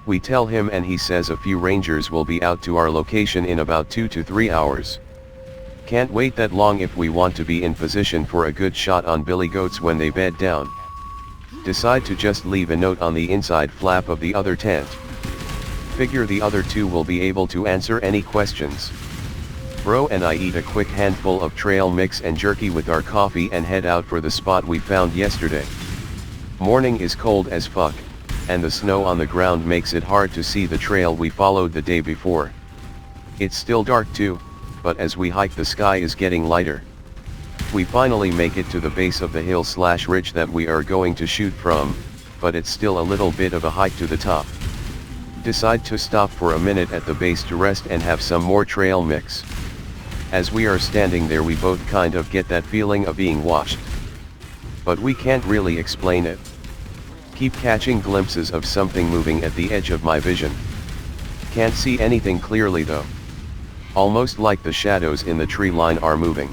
We tell him and he says a few rangers will be out to our location in about 2 to 3 hours. Can't wait that long if we want to be in position for a good shot on billy goats when they bed down. Decide to just leave a note on the inside flap of the other tent. Figure the other two will be able to answer any questions. Bro and I eat a quick handful of trail mix and jerky with our coffee and head out for the spot we found yesterday. Morning is cold as fuck, and the snow on the ground makes it hard to see the trail we followed the day before. It's still dark too, but as we hike the sky is getting lighter. We finally make it to the base of the hill/ridge that we are going to shoot from, but it's still a little bit of a hike to the top. Decide to stop for a minute at the base to rest and have some more trail mix. As we are standing there we both kind of get that feeling of being watched. But we can't really explain it. Keep catching glimpses of something moving at the edge of my vision. Can't see anything clearly though. Almost like the shadows in the tree line are moving.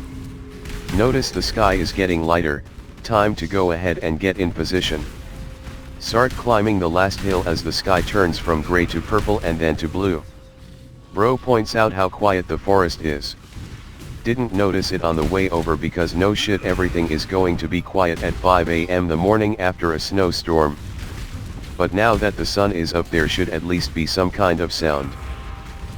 Notice the sky is getting lighter, time to go ahead and get in position. Start climbing the last hill as the sky turns from gray to purple and then to blue. Bro points out how quiet the forest is. Didn't notice it on the way over because no shit everything is going to be quiet at 5 AM the morning after a snowstorm. But now that the sun is up there should at least be some kind of sound.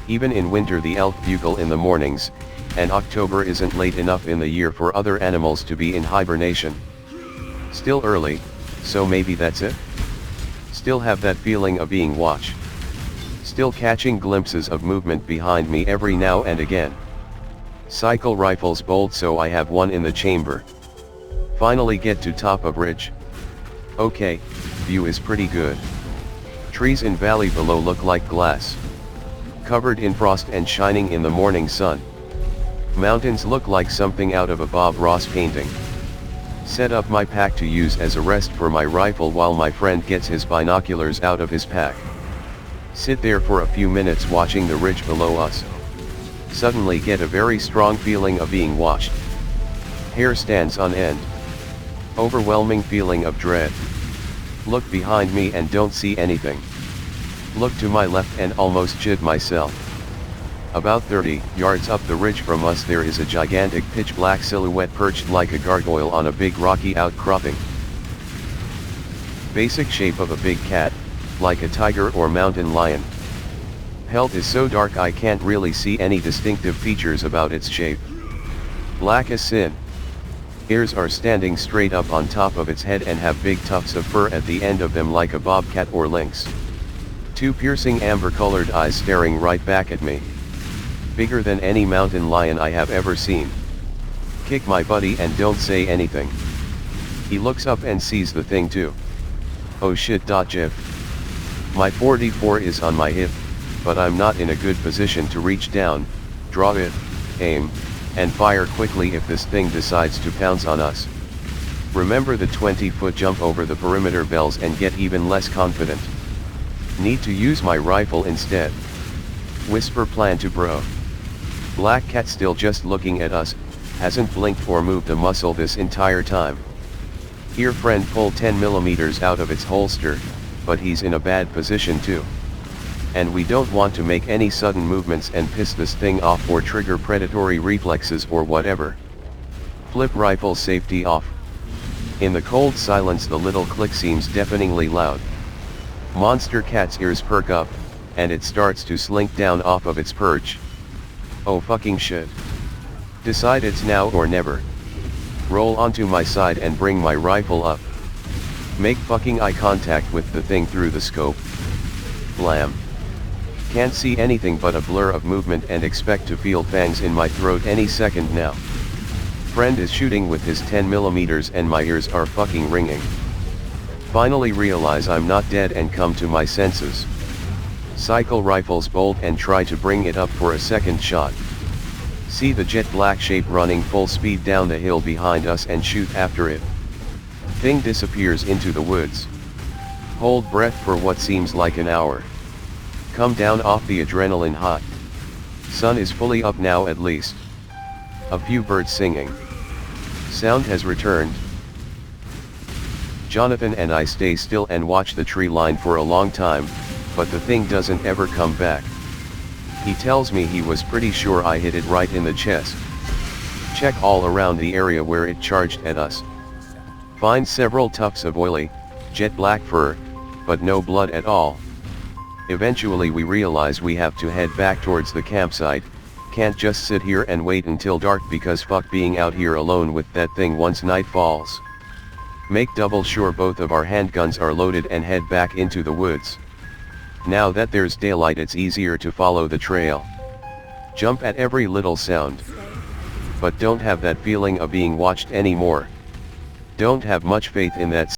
Even in winter the elk bugle in the mornings, and October isn't late enough in the year for other animals to be in hibernation. Still early, so maybe that's it? Still have that feeling of being watched. Still catching glimpses of movement behind me every now and again. Cycle rifles bolt so I have one in the chamber. Finally get to top of ridge. Okay, view is pretty good. Trees in valley below look like glass. Covered in frost and shining in the morning sun. Mountains look like something out of a Bob Ross painting. Set up my pack to use as a rest for my rifle while my friend gets his binoculars out of his pack. Sit there for a few minutes watching the ridge below us. Suddenly get a very strong feeling of being watched. Hair stands on end. Overwhelming feeling of dread. Look behind me and don't see anything. Look to my left and almost shit myself. About 30 yards up the ridge from us there is a gigantic pitch black silhouette perched like a gargoyle on a big rocky outcropping. Basic shape of a big cat, like a tiger or mountain lion. Pelt is so dark I can't really see any distinctive features about its shape. Black as sin. Ears are standing straight up on top of its head and have big tufts of fur at the end of them like a bobcat or lynx. Two piercing amber-colored eyes staring right back at me. Bigger than any mountain lion I have ever seen. Kick my buddy and don't say anything. He looks up and sees the thing too. Oh shit. Jiv. My 44 is on my hip, but I'm not in a good position to reach down, draw it, aim, and fire quickly if this thing decides to pounce on us. Remember the 20-foot jump over the perimeter bells and get even less confident. Need to use my rifle instead. Whisper plan to bro. Black cat still just looking at us, hasn't blinked or moved a muscle this entire time. Hear friend pull 10mm out of its holster, but he's in a bad position too. And we don't want to make any sudden movements and piss this thing off or trigger predatory reflexes or whatever. Flip rifle safety off. In the cold silence the little click seems deafeningly loud. Monster cat's ears perk up, and it starts to slink down off of its perch. Oh fucking shit. Decide it's now or never. Roll onto my side and bring my rifle up. Make fucking eye contact with the thing through the scope. Blam. Can't see anything but a blur of movement and expect to feel fangs in my throat any second now. Friend is shooting with his 10mm and my ears are fucking ringing. Finally realize I'm not dead and come to my senses. Cycle rifles bolt and try to bring it up for a second shot. See the jet black shape running full speed down the hill behind us and shoot after it. Thing disappears into the woods. Hold breath for what seems like an hour. Come down off the adrenaline hot. Sun is fully up now at least. A few birds singing. Sound has returned. Jonathan and I stay still and watch the tree line for a long time, but the thing doesn't ever come back. He tells me he was pretty sure I hit it right in the chest. Check all around the area where it charged at us. Find several tufts of oily, jet black fur, but no blood at all. Eventually we realize we have to head back towards the campsite, can't just sit here and wait until dark because fuck being out here alone with that thing once night falls. Make double sure both of our handguns are loaded and head back into the woods. Now that there's daylight it's easier to follow the trail. Jump at every little sound. But don't have that feeling of being watched anymore. Don't have much faith in that